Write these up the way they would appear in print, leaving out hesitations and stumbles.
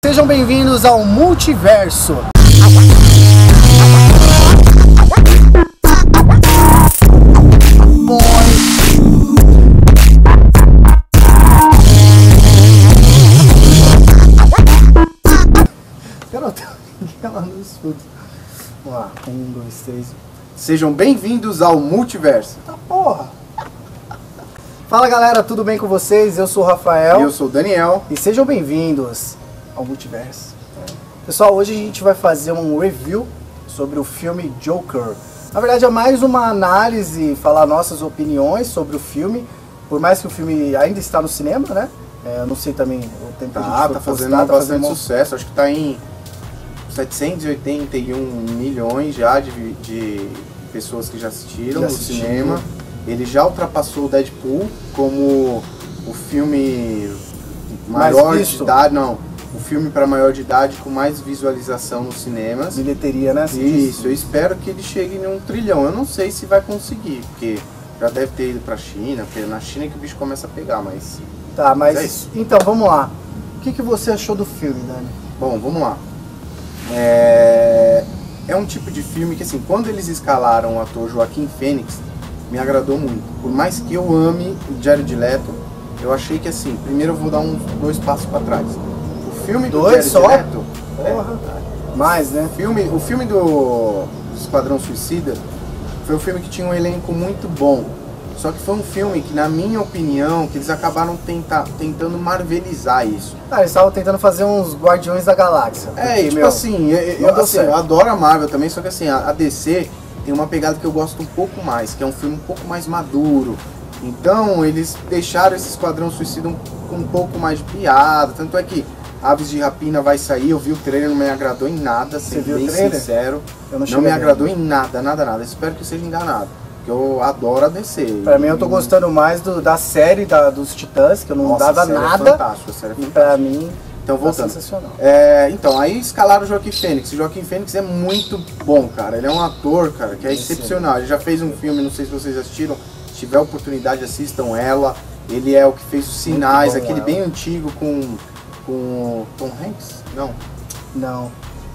Sejam bem-vindos ao Multiverso. Vamos lá, 1, 2, 3. Sejam bem-vindos ao Multiverso. Tá porra! Fala galera, tudo bem com vocês? Eu sou o Rafael. E eu sou o Daniel. E sejam bem-vindos ao Multiverso. Pessoal, hoje a gente vai fazer um review sobre o filme Joker. Na verdade é mais uma análise, falar nossas opiniões sobre o filme. Por mais que o filme ainda está no cinema, né? Eu não sei também o tempo que a gente Tá foi fazendo postar, bastante sucesso. Acho que tá em 781 milhões já de pessoas que já assistiram no cinema. Ele já ultrapassou o Deadpool como o filme maior de idade, não, o filme para maior de idade com mais visualização nos cinemas. Bilheteria, né? Isso, eu espero que ele chegue em 1 trilhão. Eu não sei se vai conseguir, porque já deve ter ido pra China, porque é na China que o bicho começa a pegar, mas... Tá, mas é isso. Então, vamos lá. O que você achou do filme, Dani? Bom, vamos lá. É um tipo de filme que, assim, quando eles escalaram o ator Joaquin Phoenix, me agradou muito. Por mais que eu ame o Jared Leto, eu achei que, assim, primeiro eu vou dar 2 passos para trás. O filme do Jared Leto... Porra. Mais, né? O filme do Esquadrão Suicida foi um filme que tinha um elenco muito bom. Só que foi um filme que, na minha opinião, que eles acabaram tentando marvelizar isso. Ah, eles estavam tentando fazer uns Guardiões da Galáxia. Porque, tipo assim, eu adoro a Marvel também, só que assim, a DC tem uma pegada que eu gosto um pouco mais, que é um filme um pouco mais maduro. Então, eles deixaram esse Esquadrão Suicida com um pouco mais de piada. Tanto é que Aves de Rapina vai sair, eu vi o trailer, não me agradou em nada, sendo bem sincero. Não me agradou em nada, nada. Espero que eu seja enganado. Eu adoro a DC. Pra mim, eu tô gostando mais da série dos Titãs, que eu não dava nada. Fantástico, a série é fantástica. E pra mim, então, voltando. Sensacional. Então, aí escalaram o Joaquin Phoenix. O Joaquin Phoenix é muito bom, cara. Ele é um ator, cara, que é excepcional. Ele já fez um filme, não sei se vocês assistiram. Se tiver oportunidade, assistam Ela. Ele é o que fez os Sinais, bom, aquele bem antigo com Tom Hanks? Não.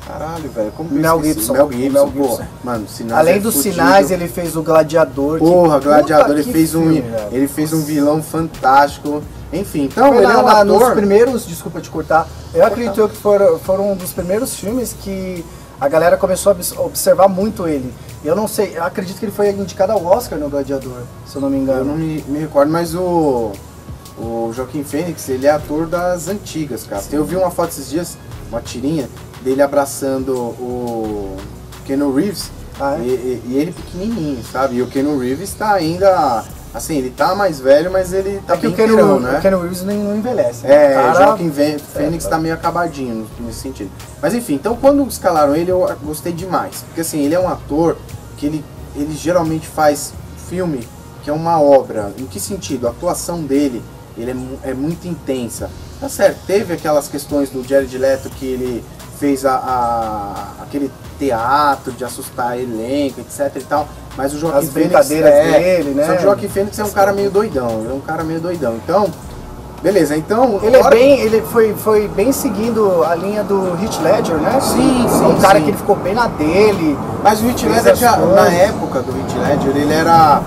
Caralho, velho, como Mel Gibson. Pô, mano, Sinais. Além dos Sinais, ele fez o Gladiador. Porra, Gladiador, ele fez um vilão fantástico. Enfim, então ele é um ator... Nos primeiros, desculpa te cortar, eu acredito que foram um dos primeiros filmes que a galera começou a observar muito ele. Eu não sei, eu acredito que ele foi indicado ao Oscar no Gladiador, se eu não me engano. Eu não me recordo, mas o Joaquin Phoenix, ele é ator das antigas, cara. Eu vi uma foto esses dias, uma tirinha, dele abraçando o Keanu Reeves, e ele pequenininho, sabe? E o Keanu Reeves tá ainda, assim, ele tá mais velho, mas ele tá bem inteirão, né? O Keanu Reeves não envelhece. O Joaquin Phoenix tá meio acabadinho nesse sentido. Mas enfim, então quando escalaram ele, eu gostei demais. Porque assim, ele é um ator que ele geralmente faz filme que é uma obra. Em que sentido? A atuação dele, é muito intensa. Tá certo, teve aquelas questões do Jared Leto que ele fez aquele teatro de assustar elenco, etc e tal, mas o Joaquin Phoenix dele, né? Só que o Joaquin Phoenix é um cara meio doidão, então, beleza, então... Ele foi bem seguindo a linha do Heath Ledger, né? Sim. Um cara que ele ficou bem na dele. Mas o Heath Ledger, na época do Heath Ledger, ele era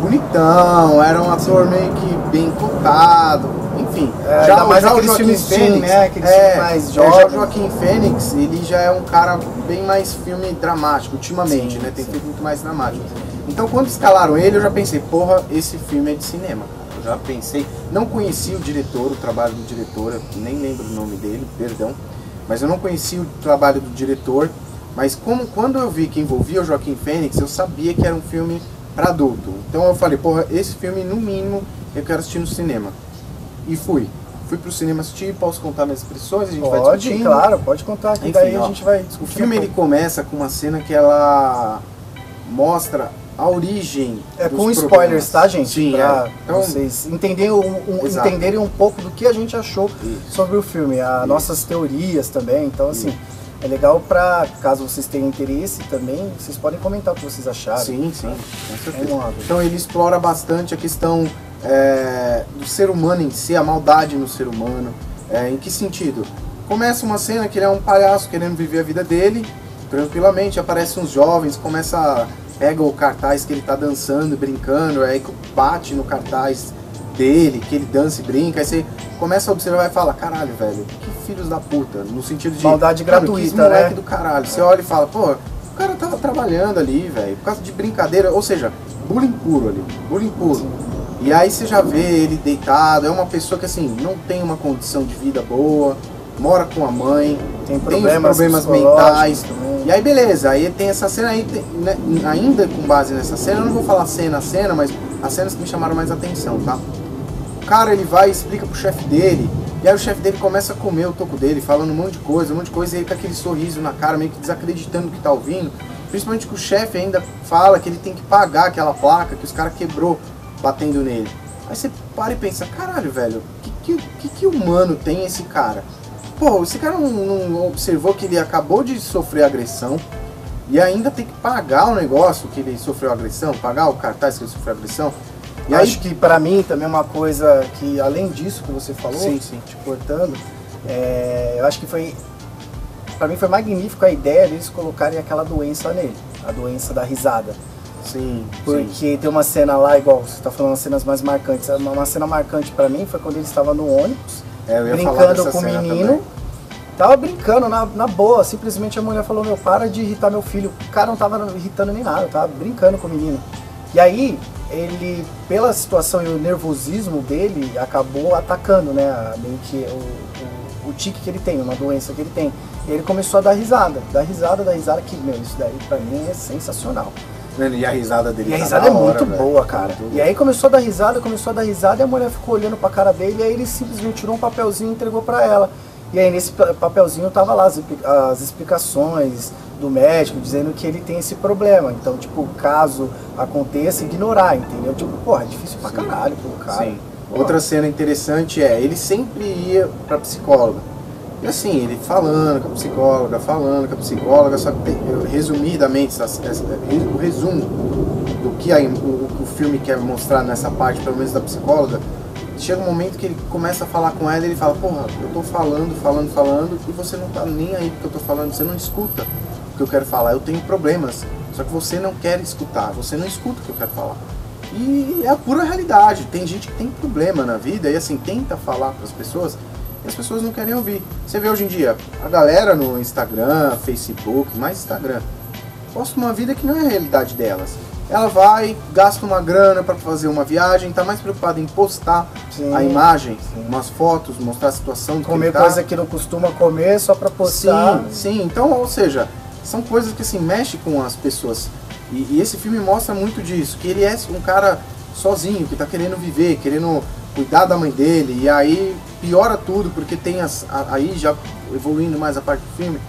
bonitão, era um ator meio que bem cotado, enfim. Já o Joaquin Phoenix, né? Aqueles filmes mais jovens. Já o Joaquin Phoenix, ele já é um cara bem mais filme dramático, ultimamente, né? Tem feito muito mais dramático. Então quando escalaram ele, eu já pensei, porra, esse filme é de cinema. Eu já pensei, não conheci o diretor, o trabalho do diretor, eu nem lembro o nome dele, perdão. Mas eu não conheci o trabalho do diretor, mas quando eu vi que envolvia o Joaquin Phoenix, eu sabia que era um filme para adulto. Então eu falei, porra, esse filme no mínimo eu quero assistir no cinema. E fui pro cinema assistir, posso contar minhas impressões, a gente vai discutindo. Claro, pode contar, que daí a gente vai discutir. O filme ele começa com uma cena que ela mostra a origem dos com spoilers, tá, gente? Sim, pra vocês entenderem um pouco do que a gente achou sobre o filme, nossas teorias também, então assim... É legal pra, caso vocês tenham interesse também, vocês podem comentar o que vocês acharam. Sim, com certeza. Então ele explora bastante a questão do ser humano em si, a maldade no ser humano. Em que sentido? começa uma cena que ele é um palhaço querendo viver a vida dele tranquilamente, aparecem uns jovens, pega o cartaz que ele tá dançando, brincando, aí bate no cartaz dele, que ele dança e brinca, aí você começa a observar e fala, caralho, velho, que filhos da puta, no sentido de... Maldade gratuita, moleque né? do caralho. Você olha e fala, pô, o cara tava trabalhando ali, velho, por causa de brincadeira, ou seja, bullying puro ali, bullying puro. Sim. E aí você já vê ele deitado, é uma pessoa que assim, não tem uma condição de vida boa, mora com a mãe, tem problemas mentais. Também. E aí beleza, aí tem essa cena aí, né, ainda com base nessa cena, eu não vou falar cena a cena, mas as cenas que me chamaram mais atenção, tá? O cara, ele vai e explica pro chefe dele, e aí o chefe dele começa a comer o toco dele, falando um monte de coisa, e ele com aquele sorriso na cara, meio que desacreditando o que tá ouvindo. Principalmente que o chefe ainda fala que ele tem que pagar aquela placa que os caras quebrou batendo nele. Aí você para e pensa, caralho, velho, que humano tem esse cara? Pô, esse cara não observou que ele acabou de sofrer agressão e ainda tem que pagar o negócio que ele sofreu agressão, pagar o cartaz que ele sofreu agressão. E acho que pra mim também é uma coisa que, além disso que você falou, sim. te cortando, eu acho que pra mim foi magnífico a ideia deles colocarem aquela doença nele, a doença da risada. Sim. Porque tem uma cena lá, igual você tá falando, as cenas mais marcantes. Uma cena marcante pra mim foi quando ele estava no ônibus, brincando com o menino. Tava brincando na boa, simplesmente a mulher falou, meu, para de irritar meu filho. O cara não tava irritando nem nada, tava brincando com o menino. E aí, ele, pela situação e o nervosismo dele, acabou atacando, né, meio que o tique que ele tem, uma doença que ele tem. E ele começou a dar risada, que, meu, isso daí pra mim é sensacional. E a risada dele E a risada é muito boa, cara. E aí começou a dar risada, e a mulher ficou olhando pra cara dele, e aí ele simplesmente tirou um papelzinho e entregou pra ela. E aí nesse papelzinho tava lá as explicações do médico, dizendo que ele tem esse problema. Então, tipo, caso aconteça, ignorar, entendeu? Tipo, porra, é difícil pra caralho pro cara. Sim. Outra cena interessante ele sempre ia pra psicóloga. E assim, ele falando com a psicóloga, só que resumidamente, o resumo do que o filme quer mostrar nessa parte, pelo menos da psicóloga, chega um momento que ele começa a falar com ela e ele fala, porra, eu tô falando, e você não tá nem aí porque eu tô falando, você não escuta o que eu quero falar, eu tenho problemas, só que você não quer escutar, você não escuta o que eu quero falar. E é a pura realidade, tem gente que tem problema na vida e assim, tenta falar pras pessoas, e as pessoas não querem ouvir. Você vê hoje em dia, a galera no Instagram, Facebook, mais Instagram, posta uma vida que não é a realidade delas. Ela vai, gasta uma grana para fazer uma viagem, tá mais preocupada em postar a imagem, umas fotos, mostrar a situação do comer que coisa que não costuma comer só para postar. Sim, então, ou seja, são coisas que assim, mexem com as pessoas. E esse filme mostra muito disso, que ele é um cara sozinho, que tá querendo viver, querendo cuidar da mãe dele, e aí piora tudo, porque tem aí já evoluindo mais a parte do filme,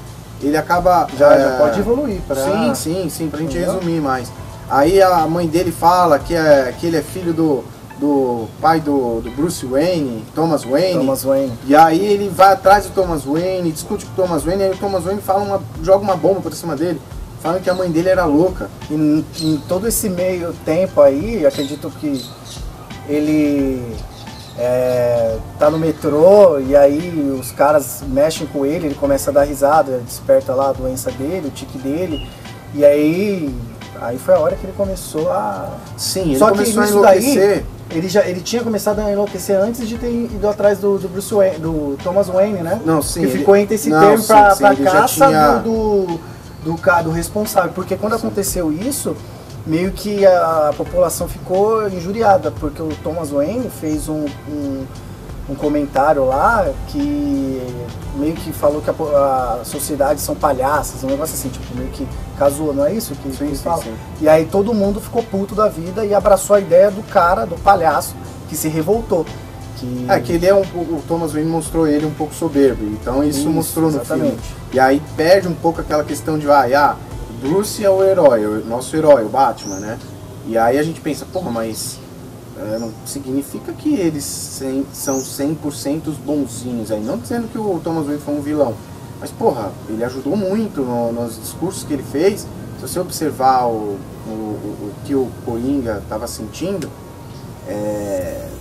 ele acaba... Já pode evoluir. Sim, pra gente resumir mais. Aí a mãe dele fala que ele é filho do pai do Bruce Wayne, Thomas Wayne. E aí ele vai atrás do Thomas Wayne, discute com o Thomas Wayne, aí o Thomas Wayne joga uma bomba por cima dele, falando que a mãe dele era louca. E em todo esse meio tempo aí, acredito que ele tá no metrô e aí os caras mexem com ele começa a dar risada, desperta lá a doença dele, o tique dele, e aí foi a hora que ele começou a... Sim, ele começou a enlouquecer. Daí, ele tinha começado a enlouquecer antes de ter ido atrás do Bruce Wayne, do Thomas Wayne, né? Não, sim. Que ficou entre esse termo pra caça do responsável. Porque quando aconteceu isso, meio que a população ficou injuriada, porque o Thomas Wayne fez um comentário lá que meio que falou que a sociedade são palhaças, um negócio assim, tipo, meio que casou, não é isso que eles falam? Sim. E aí todo mundo ficou puto da vida e abraçou a ideia do cara, do palhaço, que se revoltou. Que ele o Thomas Wayne mostrou ele um pouco soberbo, então isso mostrou no filme. E aí perde um pouco aquela questão de, Bruce é o herói, o nosso herói, o Batman, né? E aí a gente pensa, porra, mas... não significa que eles são 100% bonzinhos aí, não dizendo que o Thomas Wayne foi um vilão, mas porra, ele ajudou muito nos discursos que ele fez. Se você observar o que o Coringa estava sentindo,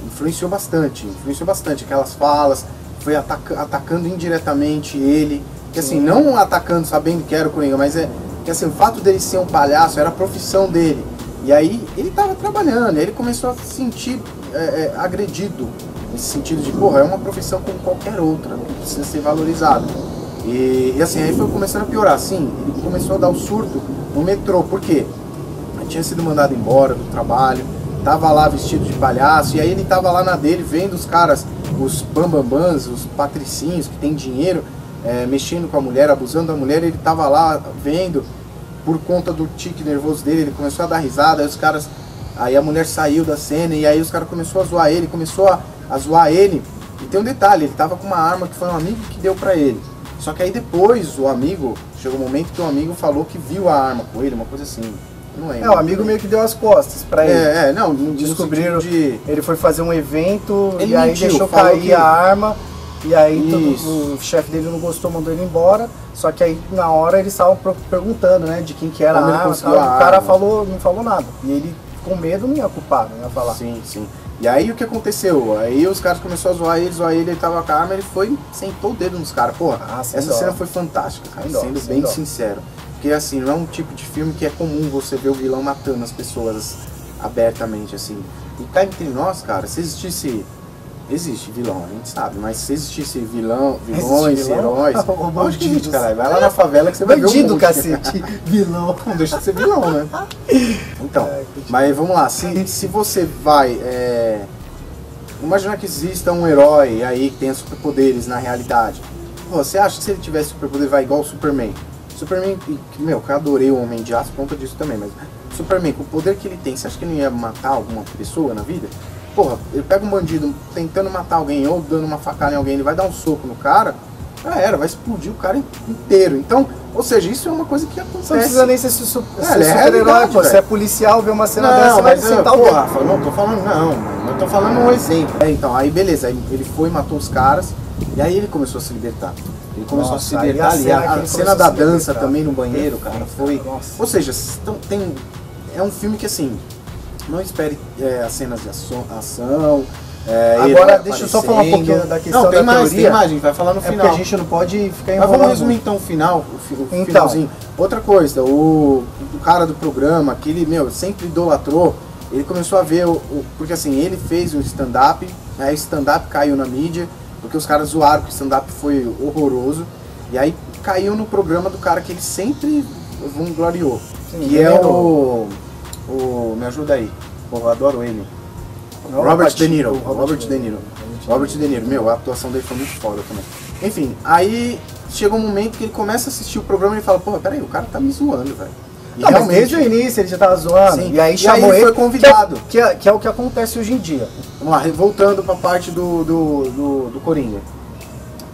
influenciou bastante aquelas falas, foi atacando indiretamente ele, que assim, não atacando sabendo que era o Coringa, mas que assim, o fato dele ser um palhaço era a profissão dele. E aí ele tava trabalhando, ele começou a se sentir agredido, nesse sentido de, porra, é uma profissão como qualquer outra, precisa ser valorizada. E assim, aí foi começando a piorar, assim, ele começou a dar o surto no metrô, por quê? Ele tinha sido mandado embora do trabalho, tava lá vestido de palhaço, e aí ele tava lá na dele, vendo os caras, os bambambãs, os patricinhos que tem dinheiro, mexendo com a mulher, abusando da mulher, ele tava lá vendo, por conta do tique nervoso dele, ele começou a dar risada, aí os caras, aí a mulher saiu da cena, e aí os caras começaram a zoar ele, e tem um detalhe, ele tava com uma arma que foi um amigo que deu pra ele, só que aí depois o amigo, chegou um momento que o amigo falou que viu a arma com ele, uma coisa assim, não lembro. O amigo meio que deu as costas pra ele. Não, descobriram, ele foi fazer um evento, ele e aí mentiu, deixou cair a arma, e aí o chefe dele não gostou, mandou ele embora. Só que aí na hora eles estavam perguntando, né, de quem que era a arma, o cara não falou nada. E ele com medo não ia culpar, não ia falar. Sim. E aí o que aconteceu? Aí os caras começaram a zoar ele tava com a arma, ele foi, sentou o dedo nos caras. Porra, essa cena foi fantástica, cara, sendo bem sincero. Porque assim, não é um tipo de filme que é comum você ver o vilão matando as pessoas abertamente, assim. E cá entre nós, cara, se existisse... Existe vilão, a gente sabe, mas se existisse vilões, heróis... Onde que existe, caralho? Vai lá na favela que você vai ver um monte. Bandido, cacete, vilão. Não deixa de ser vilão, né? Então, mas vamos lá, se você vai... imaginar que exista um herói aí que tenha superpoderes na realidade. Pô, você acha que se ele tivesse superpoder vai igual o Superman? Superman, meu, eu adorei o Homem de Aço por conta disso também, mas Superman, com o poder que ele tem, você acha que ele não ia matar alguma pessoa na vida? Porra, ele pega um bandido tentando matar alguém ou dando uma facada em alguém, ele vai dar um soco no cara, já era, vai explodir o cara inteiro. Então, ou seja, isso é uma coisa que acontece. Você não precisa nem ser super-herói, pô. Você é policial, vê uma cena dessa, vai sentar o Rafa, não tô falando um exemplo. Então, aí beleza, aí ele foi, matou os caras, e aí ele começou a se libertar. Ele começou a se libertar ali. A cena da dança também no banheiro, cara, foi... Ou seja, é um filme que assim... Não espere as cenas de ação. Agora, deixa eu só falar um pouquinho da questão da teoria. Tem mais, a gente vai falar no final. Porque a gente não pode ficar enrolando. Mas vamos resumir então o final, finalzinho. Outra coisa, o cara do programa, que ele, sempre idolatrou, ele começou a ver, porque assim, ele fez o stand-up, aí o stand-up caiu na mídia, porque os caras zoaram que o stand-up foi horroroso, e aí caiu no programa do cara que ele sempre vangloriou, que é me ajuda aí, eu adoro ele. Robert De Niro, a atuação dele foi muito foda também. Enfim, aí chegou um momento que ele começa a assistir o programa e ele fala, porra, peraí, o cara tá me zoando, velho. Não, mas desde o início ele já tava zoando, sim. E aí chamou ele, foi convidado. Que é o que acontece hoje em dia. Vamos lá, voltando pra parte do Coringa,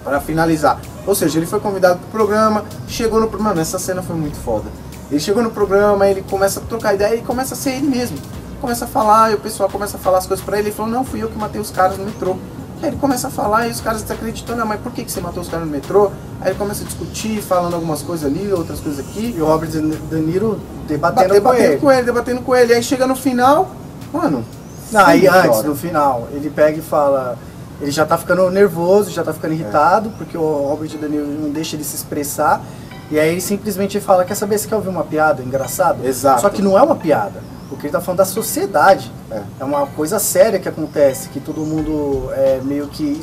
para finalizar. Ou seja, ele foi convidado pro programa, chegou no programa, essa cena foi muito foda. Ele chegou no programa, ele começa a trocar ideia e começa a ser ele mesmo. Começa a falar, e o pessoal começa a falar as coisas pra ele. Ele falou, não, fui eu que matei os caras no metrô. Aí ele começa a falar e os caras desacreditando, não, mas por que você matou os caras no metrô? Aí ele começa a discutir, falando algumas coisas ali, outras coisas aqui. E o Robert De Niro debatendo com ele. Aí chega no final, mano... Não, aí antes, no final, ele pega e fala... Ele já tá ficando nervoso, já tá ficando irritado, porque o Robert De Niro não deixa ele se expressar. E aí ele simplesmente fala, quer saber, você quer ouvir uma piada? Engraçado? Exato. Só que não é uma piada, porque ele tá falando da sociedade. É uma coisa séria que acontece, que todo mundo meio que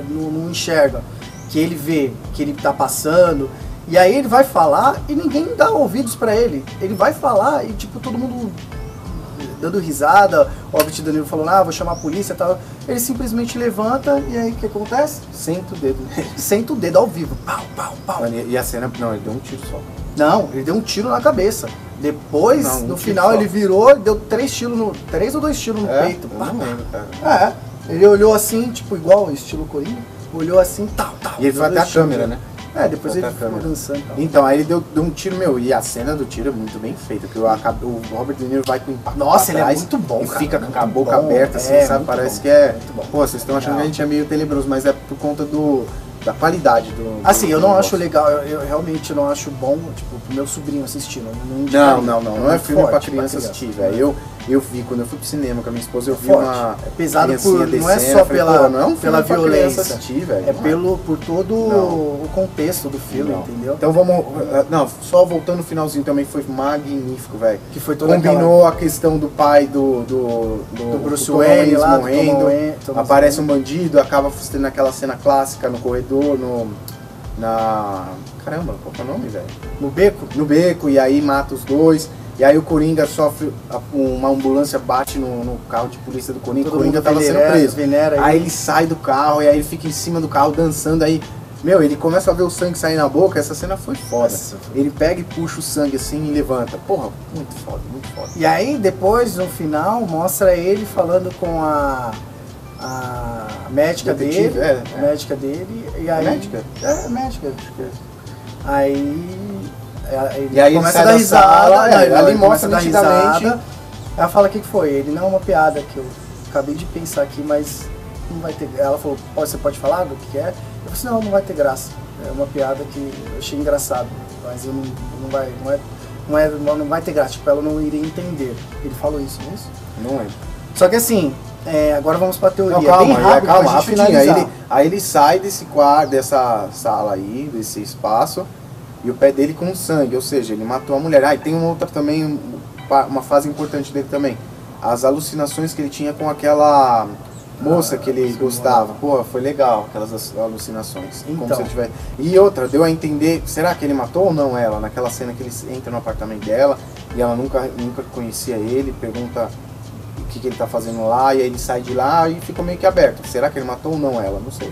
não enxerga. Que ele vê, que ele tá passando. E aí ele vai falar e ninguém dá ouvidos pra ele. Ele vai falar e tipo, todo mundo dando risada. O Robert De Niro falando, vou chamar a polícia e tal. Ele simplesmente levanta e aí o que acontece? Senta o dedo. Senta o dedo ao vivo. Pau, pau, pau. E a cena, não, ele deu um tiro só. Não, ele deu um tiro na cabeça. Depois, no final, ele virou e deu 3 ou 2 tiros no peito. Eu não lembro, cara. Ele olhou assim, tipo, igual estilo Coringa. Olhou assim, tal. E ele foi até a câmera, né? Depois ele ficou dançando. Então, aí ele deu um tiro, e a cena do tiro é muito bem feita, porque o Robert De Niro vai com o impacto pra trás, ele é muito bom, e cara, fica com a boca aberta, assim, sabe? Parece que é... Pô, vocês estão achando que a gente é meio tenebroso, mas é por conta da qualidade do... Assim, eu não acho legal, eu realmente não acho bom, tipo, pro meu sobrinho assistir. Não é filme pra criança assistir, velho. Eu vi, quando eu fui pro cinema com a minha esposa, eu vi forte. uma... É pesado criancinha não é descendo, só eu falei, pela, pô, não é um pela filme pra criança violência, assistir, velho, é não é. por todo Não. o contexto do filme, Não. entendeu? Então vamos... Não, só voltando no finalzinho também, foi magnífico, velho. Que foi toda Combinou a questão do pai do Bruce Tom Wayne Hanks lá, morrendo, Thomas aparece um Wayne. bandido, acaba tendo aquela cena clássica no corredor, caramba, qual que é o nome, velho? No beco? No beco, e aí mata os dois. E aí o Coringa sofre, uma ambulância bate no carro de polícia do Coringa, o Coringa tava sendo preso. Aí ele sai do carro, e aí ele fica em cima do carro dançando, aí, meu, ele começa a ver o sangue sair na boca, essa cena foi foda. Nossa. Ele pega e puxa o sangue assim e levanta. Porra, muito foda, muito foda. E aí depois, no final, mostra ele falando com a médica Detetive, dele. é. A médica dele. E aí, Médica? É, médica. Acho que é. Aí ele E aí ele começa sai a dar da risada, sala, né, ali ele mostra começa a dar nitidamente. risada. Ela fala o que foi. Ele, não é uma piada que eu acabei de pensar aqui, mas não vai ter. Ela falou, você pode falar do que é? Eu falei assim, não vai ter graça. É uma piada que eu achei engraçado, mas eu não vai ter graça, tipo, ela não iria entender. Ele falou isso, não é isso? Não lembro. Só que assim, agora vamos pra teoria. Não, calma, bem rápido, calma, pra gente rapidinho. finalizar. Aí ele sai desse quarto, dessa sala aí, desse espaço, e o pé dele com sangue, ou seja, ele matou a mulher. Ah, e tem uma outra também, uma fase importante dele também. As alucinações que ele tinha com aquela moça que ele gostava. Pô, foi legal, aquelas alucinações. Como Então. se ele tivesse... E outra, deu a entender, será que ele matou ou não ela? Naquela cena que ele entra no apartamento dela, e ela nunca conhecia ele, pergunta o que ele tá fazendo lá, e aí ele sai de lá e fica meio que aberto. Será que ele matou ou não ela? Não sei.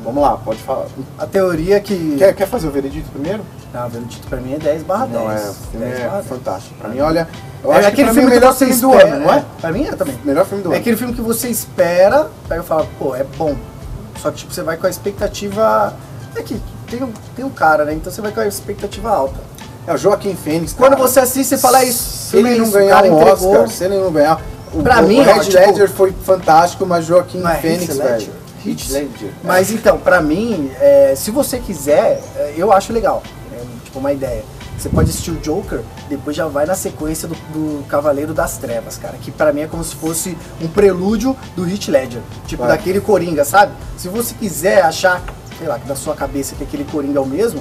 Vamos lá, pode falar. A teoria que... Quer fazer o veredito primeiro? Não, o veredito pra mim é 10/10. Não, o filme 10/10. é fantástico. Pra mim, olha, eu É acho que aquele pra mim filme é o que melhor você filme do espera, ano, não é? Pra mim é também. Melhor filme do É ano. aquele filme que você espera, aí eu falo, pô, é bom. Só que tipo, você vai com a expectativa... É que tem um cara, né? Então você vai com a expectativa alta. É o Joaquim Fênix. Quando cara. você assiste, você fala isso. Se ele não ganhar um Oscar, se ele não ganhar... Pra mim, o Heath tipo, Ledger foi fantástico, mas Joaquim não é Fênix, Heath velho. Ledger? Heath Ledger. Mas então, pra mim, se você quiser, eu acho legal. É tipo uma ideia. Você pode assistir o Joker, depois já vai na sequência do Cavaleiro das Trevas, cara. Que pra mim é como se fosse um prelúdio do Heath Ledger. Tipo, Vai. daquele Coringa, sabe? Se você quiser achar, sei lá, que da sua cabeça que aquele Coringa é o mesmo,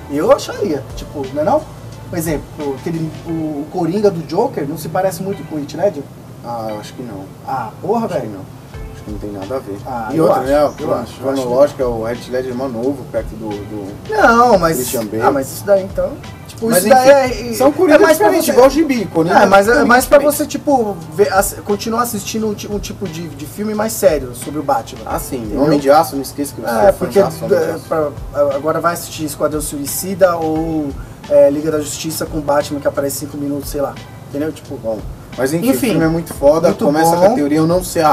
eu acharia. Tipo, não é não? Por exemplo, o Coringa do Joker não se parece muito com o Heath Ledger? Ah, eu acho que não. Ah, porra, Acho que velho. não. Acho que não tem nada a ver. Ah, E eu outra, acho, né? eu acho. Cronológica, o Heath Ledger é mais novo, perto do... Não, mas. Christian Bale. Ah, mas isso daí então. Tipo, Mas isso enfim, daí é. são Coringas mais pra diferentes, você. igual o Gibi. É, mas é mais pra diferente. você, tipo, continuar assistindo um tipo de filme mais sério sobre o Batman. Ah, sim. Entendeu? Homem de Aço, não esqueça que você É, porque fãzaço, Homem de Aço. agora vai assistir Esquadrão Suicida ou Liga da Justiça com Batman que aparece 5 minutos, sei lá. Entendeu? Tipo, Bom, mas enfim, Enfim, o filme é muito foda, muito começa bom. com a teoria, eu não sei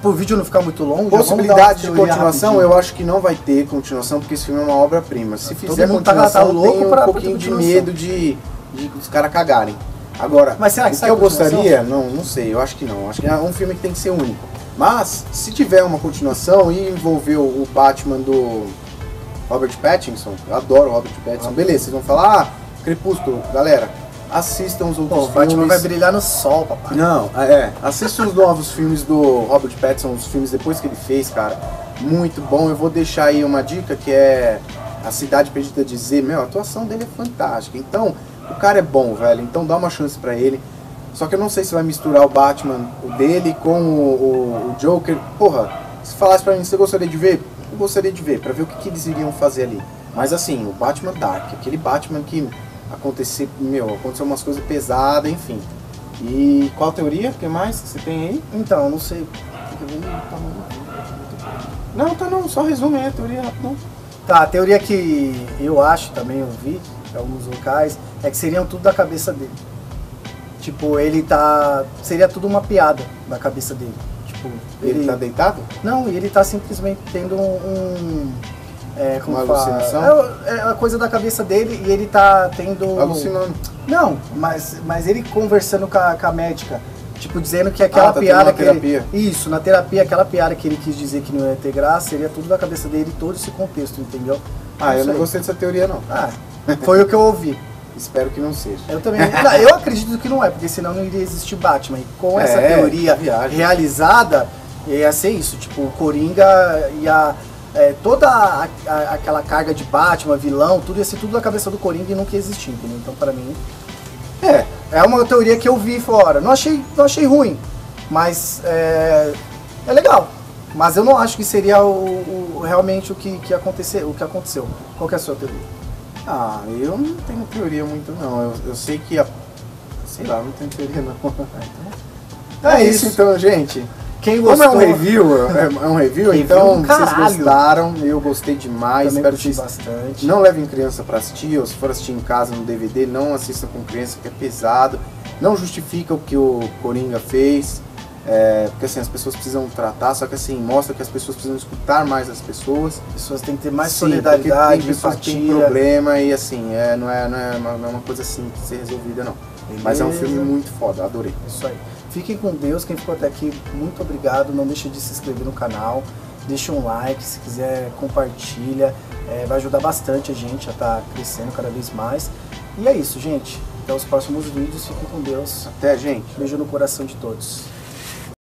pro vídeo não ficar muito longo, já vamos dar uma possibilidade de teoria continuação, rapidinho. eu acho que não vai ter continuação, porque esse filme é uma obra-prima. Se Todo fizer mundo tá continuação, louco tem um pra pouquinho de continuação. medo de os caras cagarem. Agora, Mas será que o sai que eu continuação? gostaria, não sei, eu acho que não. Acho que é um filme que tem que ser único. Mas, se tiver uma continuação e envolver o Batman do Robert Pattinson, eu adoro o Robert Pattinson, beleza, vocês vão falar, Crepúsculo, galera, assistam os outros Pô, o Batman filmes. vai brilhar no sol, papai. Não, assista os novos filmes do Robert Pattinson, os filmes depois que ele fez, cara, muito bom. Eu vou deixar aí uma dica que é A Cidade Perdida de Z, meu, a atuação dele é fantástica, então o cara é bom, velho, então dá uma chance pra ele. Só que eu não sei se vai misturar o Batman o dele com o Joker. Porra, se falasse pra mim, você gostaria de ver? Eu gostaria de ver, pra ver o que eles iriam fazer ali. Mas assim, o Batman Dark, aquele Batman que aconteceu umas coisas pesadas, enfim. E qual teoria? O que mais que você tem aí? Então, não sei. Tem que ver o tamanho do vídeo. Não, tá não, só resume aí a teoria rapidão. Tá, a teoria que eu acho, também eu vi em alguns locais, é que seriam tudo da cabeça dele. Tipo, seria tudo uma piada da cabeça dele. Tipo, Ele tá deitado? Não, e ele tá simplesmente tendo como Uma fala? alucinação? É a coisa da cabeça dele e ele tá tendo... Alucinando. Não, mas ele conversando com a médica. Tipo, dizendo que aquela tá tendo piada uma que ele... terapia. Isso, na terapia, aquela piada que ele quis dizer que não ia ter graça, seria tudo da cabeça dele, todo esse contexto, entendeu? Ah, eu não sei. gostei dessa teoria não. Ah, foi o que eu ouvi. Espero que não seja. Eu também. Não, eu acredito que não é, porque senão não iria existir Batman. E com essa teoria realizada, ia ser isso. Tipo, o Coringa ia... toda aquela carga de Batman, vilão, tudo ia ser tudo na cabeça do Coringa e nunca ia existir, entendeu? Então, pra mim... É uma teoria que eu vi fora. Não achei ruim, mas é legal. Mas eu não acho que seria realmente o que aconteceu. Qual que é a sua teoria? Ah, eu não tenho teoria muito não. Eu sei que sei lá, não tenho teoria não. É isso então, gente. Quem gostou... Como é um review, então vocês gostaram, eu gostei demais. Também espero gostei que bastante. Não levem criança pra assistir, ou se for assistir em casa no DVD, não assista com criança, porque é pesado. Não justifica o que o Coringa fez, porque assim, as pessoas precisam tratar, só que assim, mostra que as pessoas precisam escutar mais as pessoas. As pessoas têm que ter mais solidariedade, tem pessoas que têm problema e assim, não é uma coisa assim de ser resolvida não. Beleza. Mas é um filme muito foda, adorei. Isso aí. Fiquem com Deus, quem ficou até aqui, muito obrigado. Não deixe de se inscrever no canal, deixa um like, se quiser compartilha, vai ajudar bastante a gente a estar crescendo cada vez mais. E é isso, gente. Até os próximos vídeos, fiquem com Deus. Até, gente. Beijo no coração de todos.